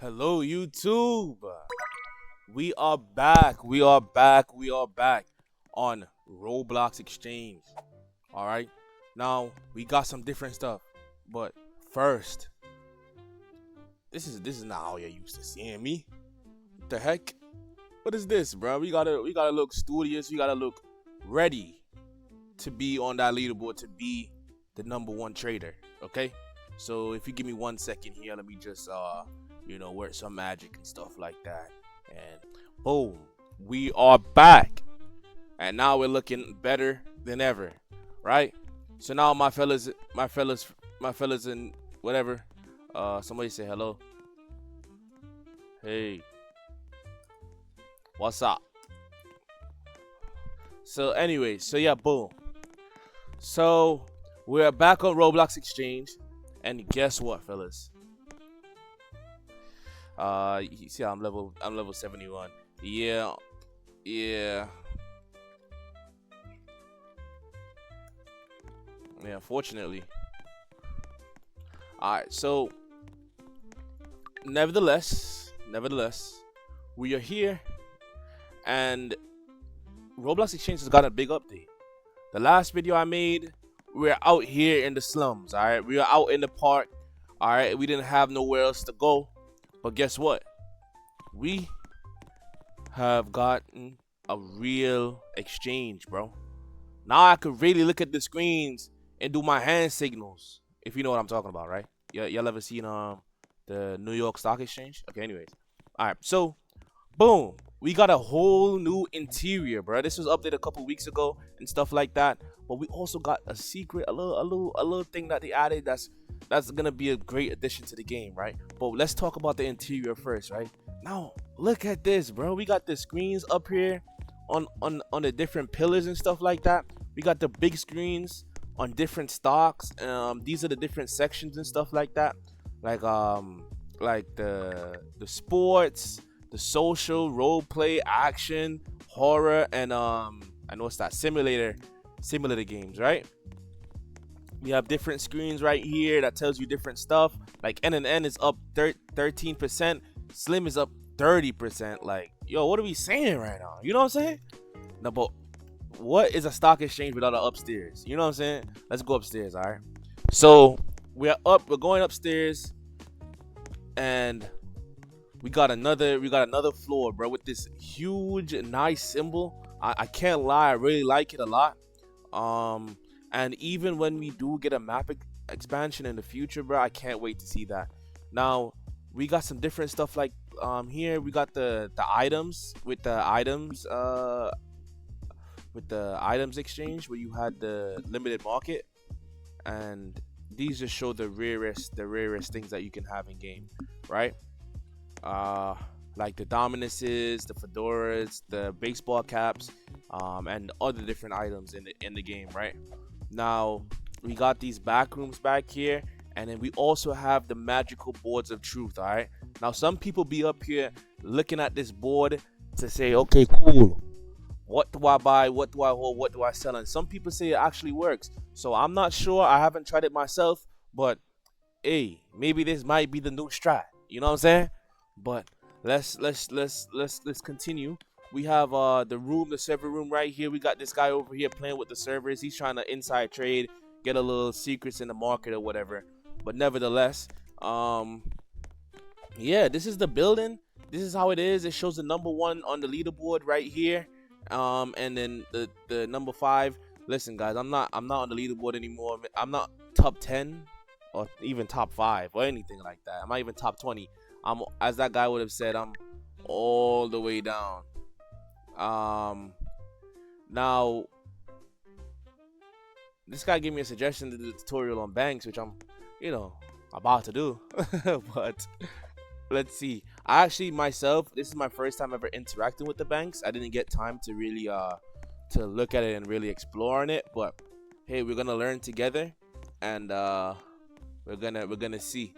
Hello, YouTube. We are back. We are back. We are back on Roblox Exchange. All right. Now we got some different stuff, but first, this is not how you're used to seeing me. What the heck? What is this, bro? We gotta look studious. We gotta look ready to be on that leaderboard, to be the #1 trader. Okay. So if you give me 1 second here, let me just work some magic and stuff like that. And boom, we are back. And now we're looking better than ever, right? So now my fellas and whatever. Somebody say hello. Hey, what's up? So anyway, so yeah, boom. So we're back on Roblox Exchange, and guess what, fellas? You see, I'm level 71. Yeah. Fortunately. All right. So, nevertheless, we are here, and Roblox Exchange has got a big update. The last video I made, we were out here in the slums. All right, we were out in the park. All right, we didn't have nowhere else to go. But guess what? We have gotten a real exchange, bro. Now I could really look at the screens and do my hand signals, if you know what I'm talking about, right? Y'all ever seen the New York Stock Exchange? Okay, anyways. All right, so boom, we got a whole new interior, bro. This was updated a couple weeks ago and stuff like that. But we also got a secret, a little thing that they added that's gonna be a great addition to the game, right? But let's talk about the interior first, right? Now look at this, bro. We got the screens up here on the different pillars and stuff like that. We got the big screens on different stocks. These are the different sections and stuff like that, like the sports, the social, role play, action, horror, and what's that, simulator games, right? We have different screens right here that tells you different stuff. Like N is up 13%, Slim is up 30%. Like, yo, what are we saying right now? You know what I'm saying? No, but what is a stock exchange without an upstairs? You know what I'm saying? Let's go upstairs, all right? So we're going upstairs, and we got another floor, bro, with this huge, nice symbol. I can't lie, I really like it a lot. And even when we do get a map expansion in the future, bro, I can't wait to see that. Now we got some different stuff, like here we got the items with the items exchange, where you had the limited market, and these just show the rarest things that you can have in game, right? Like the dominances, the fedoras, the baseball caps, and other different items in the game, right? Now we got these back rooms back here, and then we also have the magical boards of truth. All right, now some people be up here looking at this board to say, okay, cool, what do I buy, what do I hold, what do I sell? And some people say it actually works. So I'm not sure, I haven't tried it myself, but hey, maybe this might be the new strat, you know what I'm saying? But let's continue. We have the server room right here. We got this guy over here playing with the servers. He's trying to inside trade, get a little secrets in the market or whatever. But nevertheless, yeah, this is the building. This is how it is. It shows the #1 on the leaderboard right here. And then the #5. Listen, guys, I'm not on the leaderboard anymore. I'm not top 10 or even top 5 or anything like that. I'm not even top 20. As that guy would have said, I'm all the way down. Now this guy gave me a suggestion to do a tutorial on banks, which I'm about to do. But let's see. I actually myself, this is my first time ever interacting with the banks. I didn't get time to really to look at it and really explore on it, but hey, we're gonna learn together, and we're gonna see.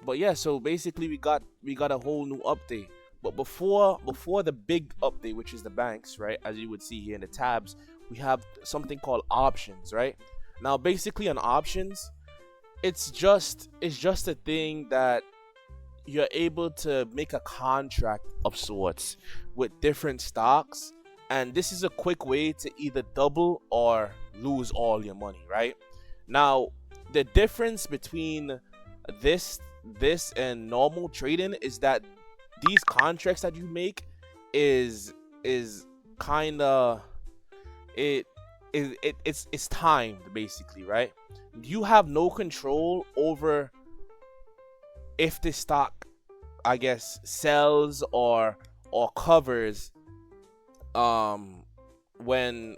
But yeah, so basically we got a whole new update. But before the big update, which is the banks, right, as you would see here in the tabs, we have something called options, right? Now basically on options, it's just a thing that you're able to make a contract of sorts with different stocks, and this is a quick way to either double or lose all your money, right? Now, the difference between this this and normal trading is that these contracts that you make is kind of it's timed basically, right? You have no control over if the stock, I guess, sells or covers when,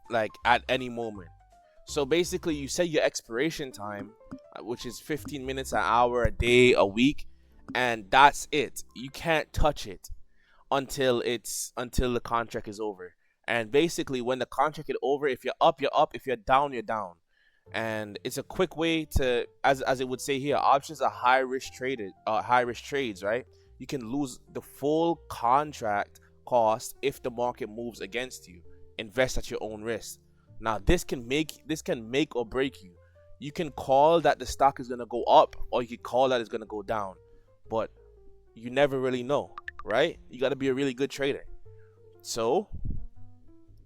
like, at any moment. So basically you set your expiration time, which is 15 minutes, an hour, a day, a week, and that's it. You can't touch it until the contract is over. And basically when the contract is over, if you're up, you're up. If you're down, you're down. And it's a quick way to, as it would say here, options are high risk trades, right? You can lose the full contract cost if the market moves against you. Invest at your own risk. Now this can make or break you. You can call that the stock is gonna go up, or you can call that it's gonna go down, but you never really know, right? You got to be a really good trader. So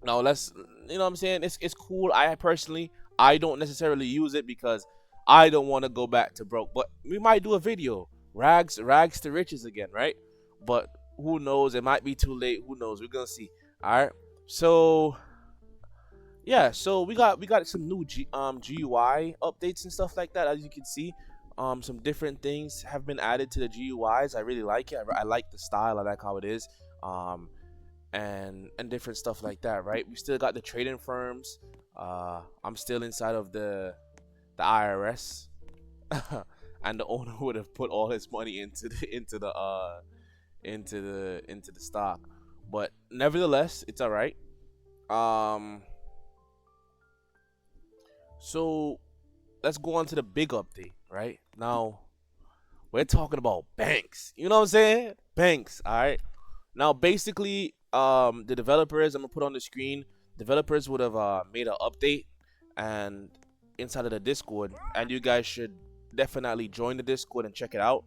now let's, you know what I'm saying, it's cool. I don't necessarily use it because I don't want to go back to broke, but we might do a video, rags to riches again, right? But who knows, it might be too late. Who knows, we're gonna see. All right, so yeah, so we got some new GUI updates and stuff like that. As you can see, some different things have been added to the GUIs. I really like it. I like the style. I like how it is, and different stuff like that, right? We still got the trading firms. I'm still inside of the IRS, and the owner would have put all his money into the stock, but nevertheless, it's all right. So let's go on to the big update. Right now, we're talking about banks. You know what I'm saying? Banks. All right. Now, basically, the developers, I'm gonna put on the screen. Developers would have made an update and inside of the Discord, and you guys should definitely join the Discord and check it out.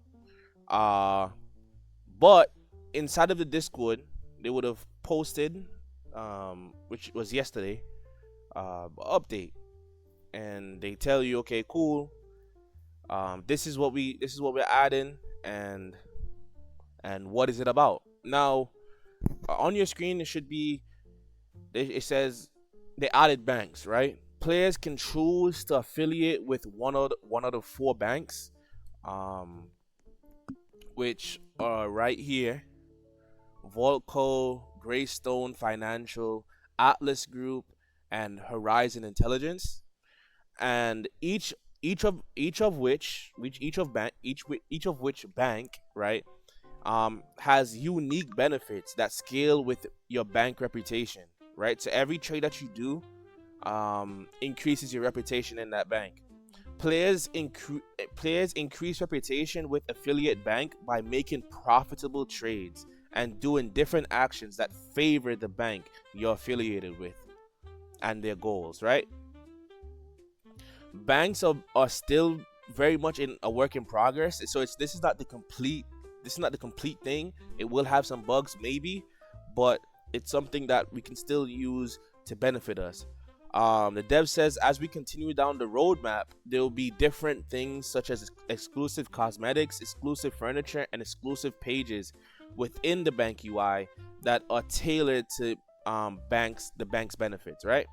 But inside of the Discord, they would have posted, which was yesterday, update, and they tell you, okay, cool. This is what we're adding, and what is it about? Now, on your screen, it says they added banks, right? Players can choose to affiliate with one of the 4 banks, which are right here: Volco, Greystone Financial, Atlas Group, and Horizon Intelligence. And each of which bank, right, has unique benefits that scale with your bank reputation, right? So every trade that you do increases your reputation in that bank. Players increase reputation with affiliate bank by making profitable trades and doing different actions that favor the bank you're affiliated with and their goals, right? Banks are still very much in a work in progress, so this is not the complete thing. It will have some bugs maybe, but it's something that we can still use to benefit us. The dev says, as we continue down the roadmap, there will be different things such as exclusive cosmetics, exclusive furniture, and exclusive pages within the bank UI that are tailored to the bank's benefits, right?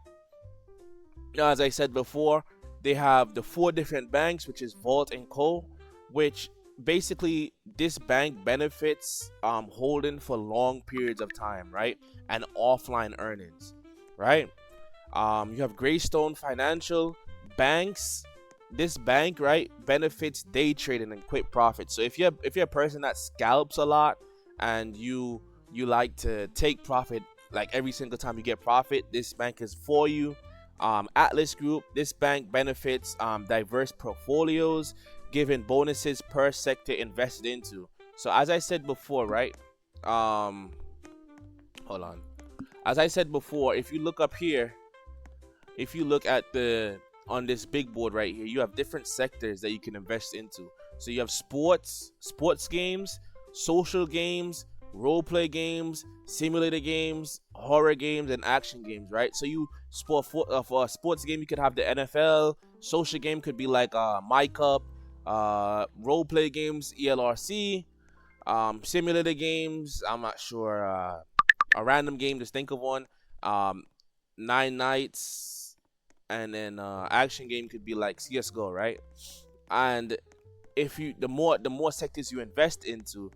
Now, as I said before, they have the 4 different banks, which is Vault and Co., which basically this bank benefits holding for long periods of time, right? And offline earnings, right? You have Greystone Financial banks. This bank, right, benefits day trading and quick profits. So if you're a person that scalps a lot and you like to take profit like every single time you get profit, this bank is for you. Atlas Group, this bank benefits diverse portfolios, giving bonuses per sector invested into. So as I said before, right, hold on, as I said before, if you look up here, if you look at on this big board right here, you have different sectors that you can invest into. So you have sports games, social games, role play games, simulator games, horror games, and action games, right? So for a sports game, you could have the NFL. Social game could be like My Cup. Role play games, ELRC. Simulator games, I'm not sure. A random game, just think of one. Um, Nine Nights, and then action game could be like CS:GO, right? And if you the more sectors you invest into,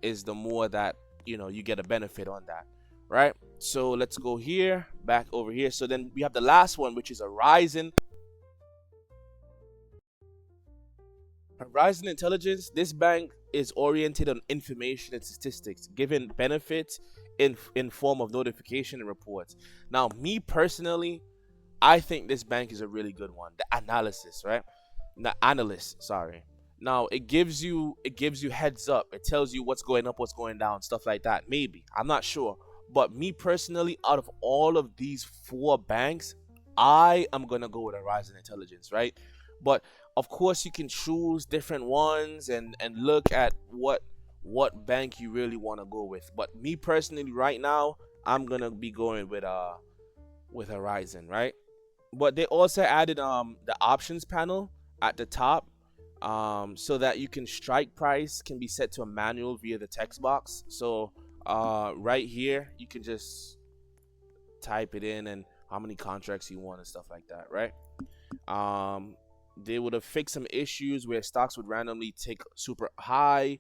is the more that you get a benefit on that, right? So let's go here, back over here. So then we have the last one, which is Horizon Intelligence. This bank is oriented on information and statistics, giving benefits in form of notification and reports. Now, me personally, I think this bank is a really good one. The analysis, right? The analyst, sorry. Now it gives you heads up. It tells you what's going up, what's going down, stuff like that. Maybe, I'm not sure. But me personally, out of all of these four banks, I am gonna go with Horizon Intelligence, right? But of course, you can choose different ones and look at what bank you really want to go with. But me personally, right now, I'm gonna be going with Horizon, right? But they also added the options panel at the top, so that you can strike price can be set to a manual via the text box. So right here you can just type it in and how many contracts you want and stuff like that, right? They would have fixed some issues where stocks would randomly take super high,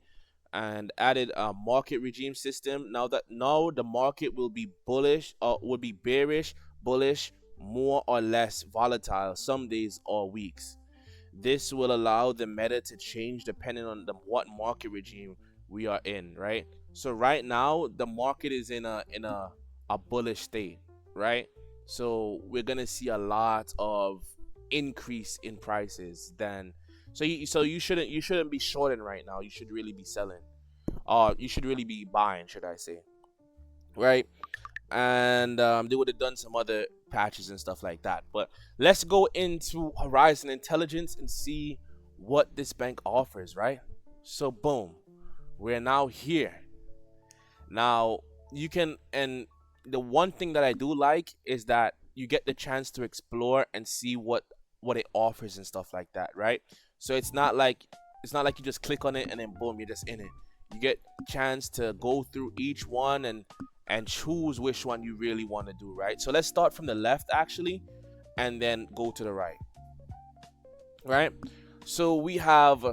and added a market regime system. Now the market will be bullish, or would be bearish, bullish, more or less volatile some days or weeks. This will allow the meta to change depending on what market regime we are in, right? So right now the market is in a bullish state, right? So we're gonna see a lot of increase in prices. Then you shouldn't be shorting right now. You should really be selling. You should really be buying, should I say, right? And they would have done some other patches and stuff like that. But let's go into Horizon Intelligence and see what this bank offers, right? So boom, we're now here. Now you can, and the one thing that I do like is that you get the chance to explore and see what it offers and stuff like that, right? So it's not like you just click on it and then boom, you're just in it. You get chance to go through each one and choose which one you really want to do, right? So let's start from the left actually, and then go to the right, right? So we have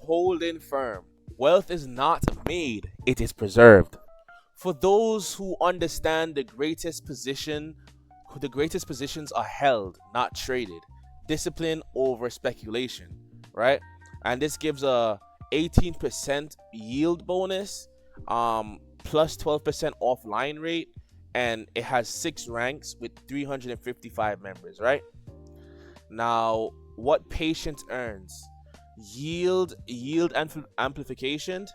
holding firm. Wealth is not made, it is preserved. For those who understand the greatest positions are held, not traded. Discipline over speculation, right? And this gives a 18% yield bonus, plus 12% offline rate, and it has 6 ranks with 355 members, right? Now, what patience earns: yield amplification,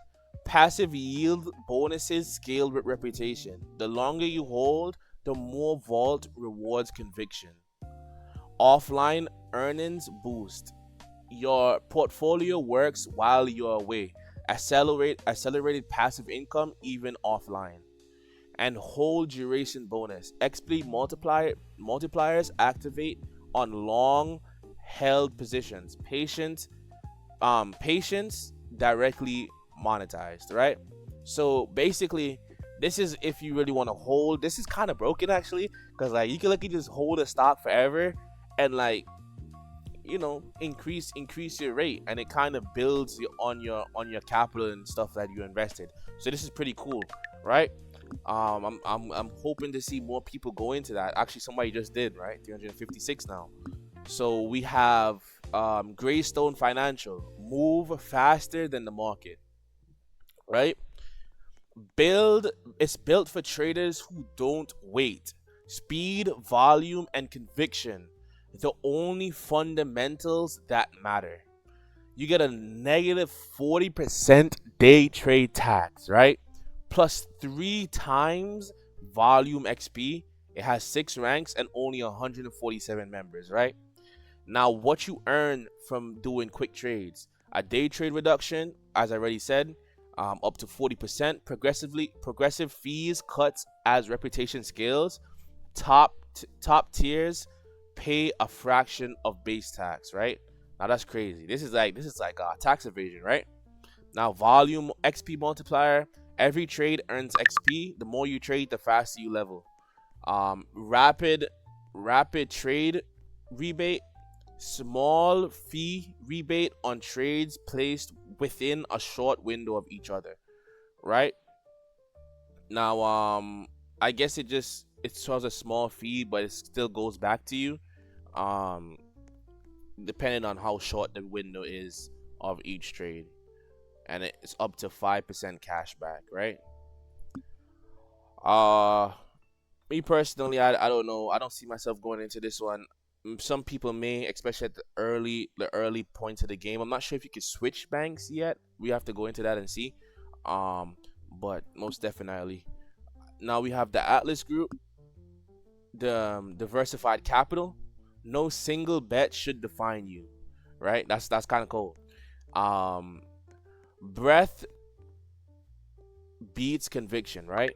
passive yield bonuses scaled with reputation. The longer you hold, the more vault rewards conviction. Offline earnings boost. Your portfolio works while you're away. Accelerated passive income even offline. And hold duration bonus. XP multipliers activate on long held positions. Patience directly monetized, right? So basically, this is if you really want to hold. This is kind of broken actually, because like you can literally just hold a stock forever and like increase your rate, and it kind of builds on your capital and stuff that you invested. So this is pretty cool, right? I'm hoping to see more people go into that. Actually, somebody just did, right? 356 now. So we have Greystone Financial. Move faster than the market, right? It's built for traders who don't wait. Speed, volume, and conviction, the only fundamentals that matter. You get a negative 40% day trade tax, right? Plus 3 times volume XP. It has 6 ranks and only 147 members, right? Now, what you earn from doing quick trades: a day trade reduction, as I already said, up to 40%. Progressive fees cuts as reputation scales. Top tiers pay a fraction of base tax. Right now, that's crazy. This is like tax evasion, right? Now, volume XP multiplier. Every trade earns XP. The more you trade, the faster you level. Rapid trade rebate. Small fee rebate on trades placed within a short window of each other. Right now, I guess it shows a small fee, but it still goes back to you. Um, Depending on how short the window is of each trade, and it's up to 5% cash back, right? Uh, Me personally, I don't know. I don't see myself going into this one. Some people may, especially at the early points of the game. I'm not sure if you can switch banks yet. We have to go into that and see. Um, but most definitely. Now we have the Atlas Group, the diversified capital. No single bet should define you, right? That's kind of cool. Um, Breath beats conviction, right?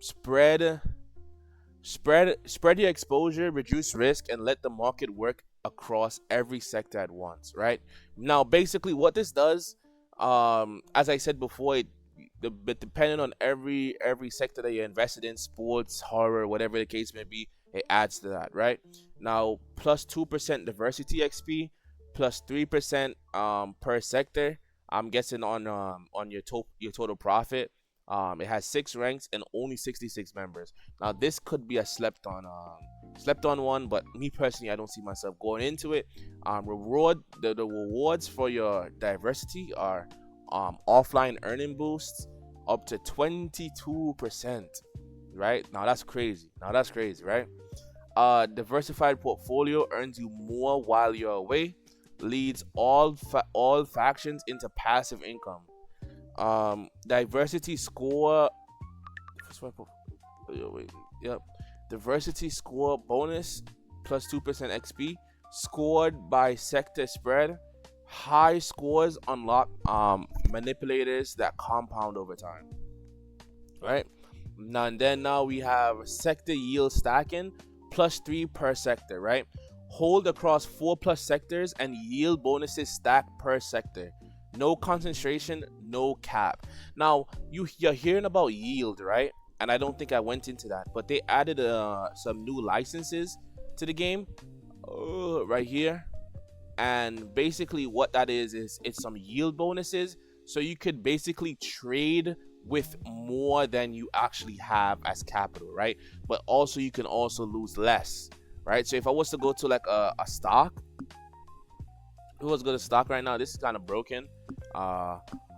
Spread your exposure, reduce risk, and let the market work across every sector at once, right? Now, basically, what this does, as I said before, but depending on every sector that you're invested in, sports, horror, whatever the case may be, it adds to that, right? Now, plus 2% diversity XP, plus 3% per sector. I'm guessing on your total profit. It has 6 ranks and only 66 members. Now, this could be a slept on one, but me personally, I don't see myself going into it. The rewards for your diversity are offline earning boosts up to 22%. Right now, that's crazy. Right? Diversified portfolio earns you more while you're away, leads all factions into passive income. Diversity score. Yep. Diversity score bonus plus 2% XP scored by sector spread. High scores unlock manipulators that compound over time. Right now, and then now we have sector yield stacking plus 3 per sector. Right, hold across 4+ sectors and yield bonuses stack per sector. No concentration, no cap. Now, you're hearing about yield, right? And I don't think I went into that, but they added some new licenses to the game right here. And basically what that is it's some yield bonuses, so you could basically trade with more than you actually have as capital, right? But also you can also lose less, right? So if I was to go to like a stock, who was going to stock right now, this is kind of broken.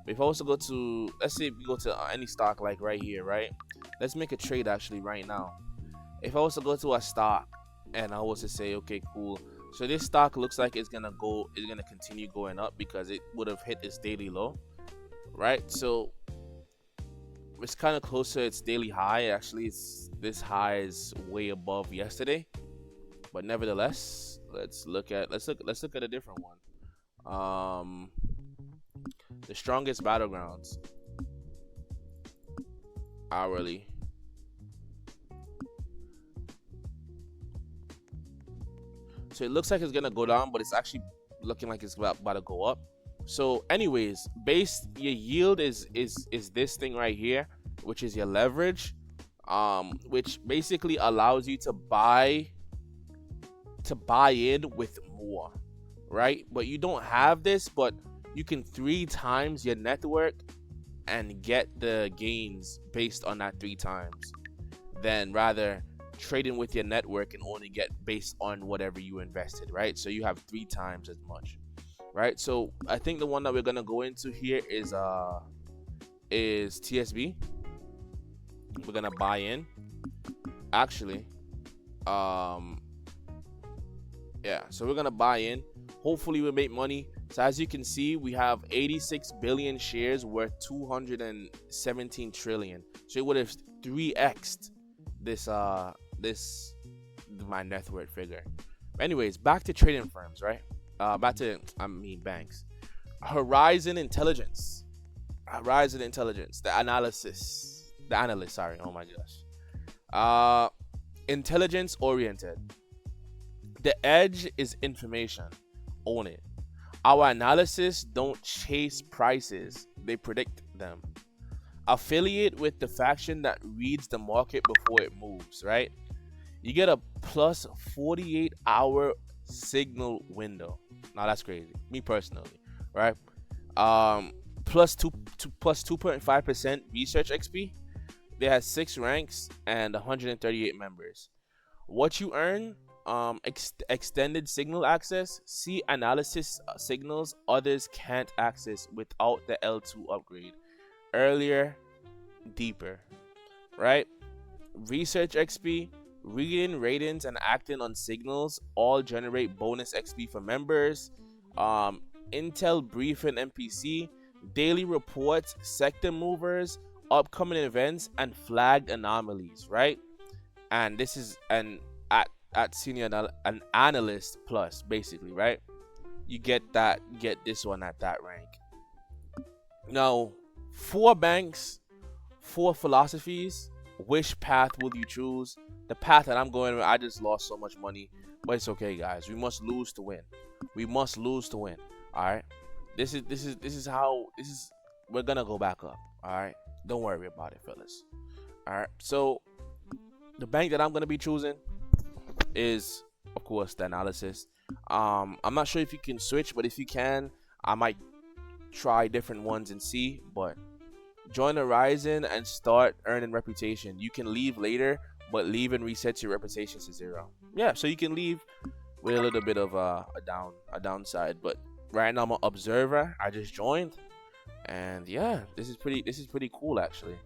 If I was to go to, let's say we go to any stock like right here, right? Let's make a trade actually right now. If I was to go to a stock and I was to say, okay, cool, so this stock looks like it's gonna continue going up because it would have hit its daily low, right? So it's kind of close to its daily high. Actually, this high is way above yesterday, but nevertheless, let's look at a different one. The strongest battlegrounds hourly. So it looks like it's gonna go down, but it's actually looking like it's about to go up. So anyways, your yield is this thing right here, which is your leverage, which basically allows you to buy in with more, right? But you don't have this, but you can 3 times your network and get the gains based on that 3 times, then rather trading with your network and only get based on whatever you invested, right? So you have 3 times as much, right? So I think the one that we're gonna go into here is TSB. We're gonna buy in. Actually, yeah, so we're gonna buy in. Hopefully we make money. So as you can see, we have 86 billion shares worth 217 trillion. So it would have 3x'd this my net worth figure, Anyways, back to trading firms, right? Back to banks. Horizon Intelligence. Horizon Intelligence. The analyst. Sorry. Oh my gosh. Intelligence oriented. The edge is information. Own it. Our analysis don't chase prices, they predict them. Affiliate with the faction that reads the market before it moves, right? You get a plus 48-hour signal window. Now that's crazy. Me personally, right? Plus 2.5% research XP. They had 6 ranks and 138 members. What you earn, extended signal access. See analysis signals others can't access without the L2 upgrade. Earlier, deeper, right? Research XP, reading, ratings, and acting on signals all generate bonus XP for members. Intel briefing NPC, daily reports, sector movers, upcoming events, and flagged anomalies, right? And this is at senior an analyst plus, basically, right? You get this one at that rank. Now, 4 banks, 4 philosophies. Which path will you choose? The path that I'm going with, I just lost so much money, but it's okay, guys. We must lose to win. We must lose to win. All right. This is how we're gonna go back up. All right. Don't worry about it, fellas. All right. So the bank that I'm gonna be choosing is, of course, the analysis. I'm not sure if you can switch, but if you can, I might try different ones and see. But join Horizon and start earning reputation. You can leave later, but leaving resets your reputation to 0. Yeah, so you can leave with a little bit of a downside. But right now I'm an observer. I just joined, and yeah, this is pretty cool actually.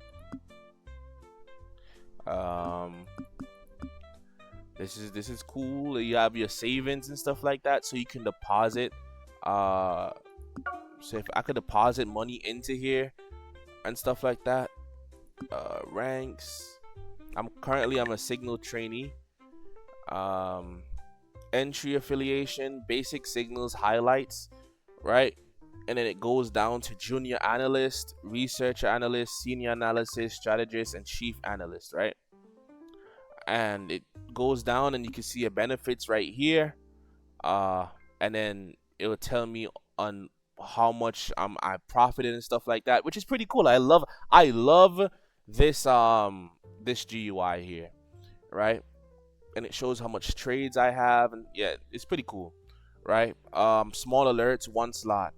This is cool. You have your savings and stuff like that, so you can deposit. So if I could deposit money into here and stuff like that. Ranks. I'm a signal trainee. Entry affiliation, basic signals, highlights, right? And then it goes down to junior analyst, research analyst, senior analysis, strategist, and chief analyst, right? And it goes down, and you can see your benefits right here. And then it will tell me on how much I profited and stuff like that, which is pretty cool. I love this this GUI here, right? And it shows how much trades I have, and yeah, it's pretty cool, right? Small alerts, 1 slot.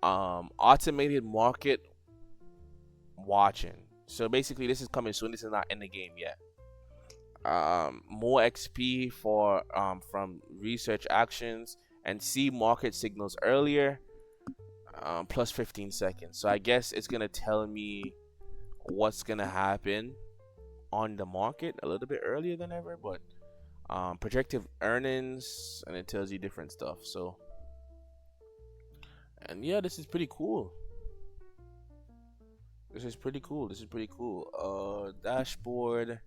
Automated market watching. So basically, this is coming soon. This is not in the game yet. More XP for from research actions, and see market signals earlier. Plus 15 seconds. So I guess it's gonna tell me what's gonna happen on the market a little bit earlier than ever, but projected earnings, and it tells you different stuff. So, and yeah, this is pretty cool. Dashboard.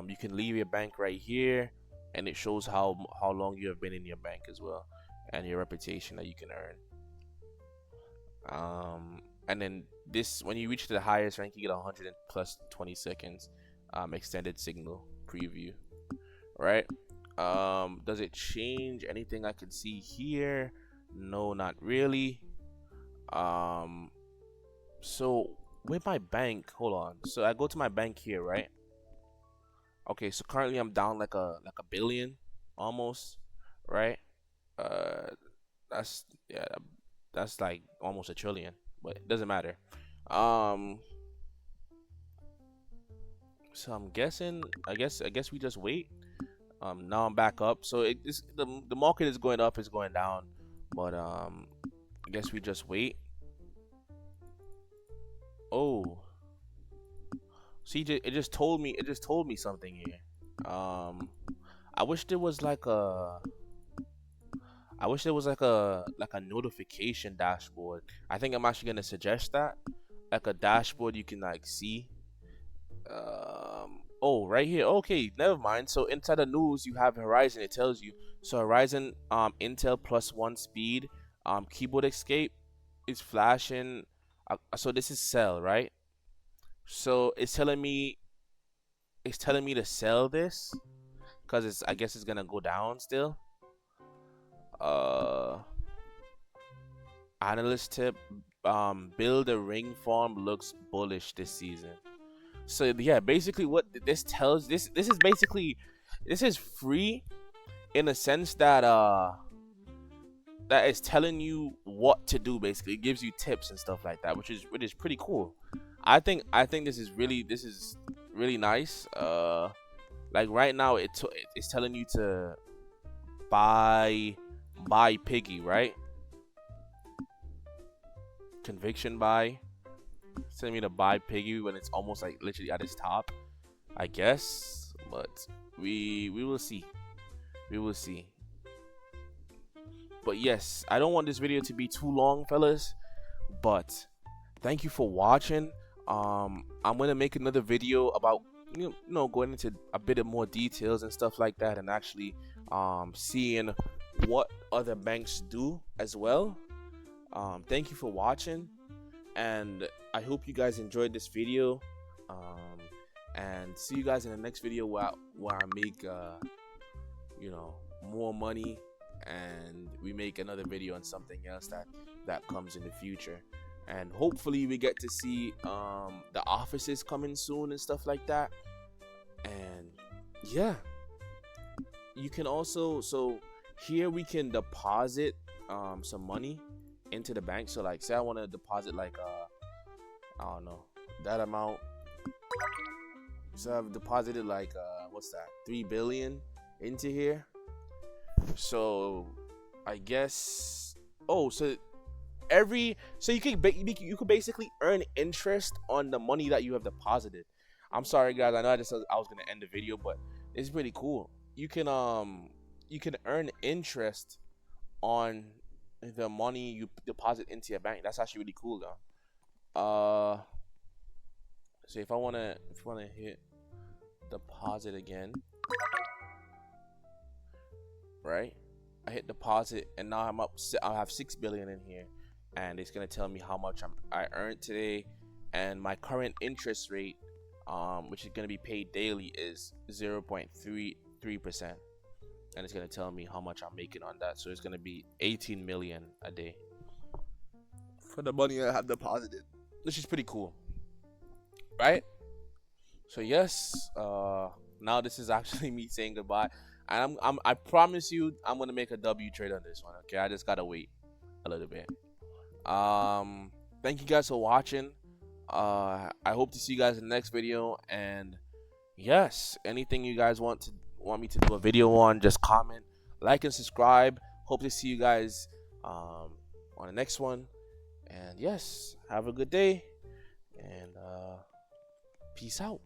You can leave your bank right here, and it shows how long you have been in your bank as well, and your reputation that you can earn. And then this, when you reach the highest rank, you get 100 plus 20 seconds extended signal preview, right? Does it change anything I can see here? No, not really. So with my bank, hold on. So I go to my bank here, right? Okay, so currently I'm down like a billion almost, right? That's that's like almost a trillion, but it doesn't matter. So I'm guessing, I guess we just wait. Now I'm back up. So the market is going up, it's going down, but I guess we just wait. Oh, see, it just told me something here. I wish there was like a notification dashboard. I think I'm actually gonna suggest that, like a dashboard you can like see. Oh, right here. Okay, never mind. So inside the news, you have Horizon. It tells you. So Horizon, Intel +1 speed, keyboard escape is flashing. So this is sell, right? So it's telling me to sell this because I guess it's gonna go down still. Uh, Analyst tip: build a ring farm looks bullish this season. So yeah, basically what this tells this is basically this is free in a sense that that is telling you what to do. Basically, it gives you tips and stuff like that, which is pretty cool. I think this is really nice. Like right now it's telling you to buy piggy, right? Conviction buy. It's telling me to buy piggy when it's almost like literally at its top, I guess. But we will see. We will see. But yes, I don't want this video to be too long, fellas. But thank you for watching. I'm gonna make another video about going into a bit of more details and stuff like that, and actually seeing what other banks do as well. Thank you for watching, and I hope you guys enjoyed this video. And see you guys in the next video where I make more money, and we make another video on something else that comes in the future. And hopefully we get to see the offices coming soon and stuff like that. And yeah, you can also, so here we can deposit some money into the bank. So like, say I want to deposit like I don't know, that amount. So I've deposited like what's that, 3 billion into here. So I guess, oh, so you could basically earn interest on the money that you have deposited. I'm sorry guys, I know I was gonna end the video, but it's pretty cool. You can earn interest on the money you deposit into your bank. That's actually really cool though. So if I wanna hit deposit again, right? I hit deposit, and now I'm up. I have 6 billion in here, and it's gonna tell me how much I earned today, and my current interest rate, which is gonna be paid daily, is 0.33%, and it's gonna tell me how much I'm making on that. So it's gonna be 18 million a day for the money I have deposited, which is pretty cool, right? So yes, now this is actually me saying goodbye. And I promise you, I'm gonna make a W trade on this one. Okay, I just gotta wait a little bit. Thank you guys for watching. I hope to see you guys in the next video. And yes, anything you guys want me to do a video on, just comment, like, and subscribe. Hope to see you guys on the next one. And yes, have a good day, and peace out.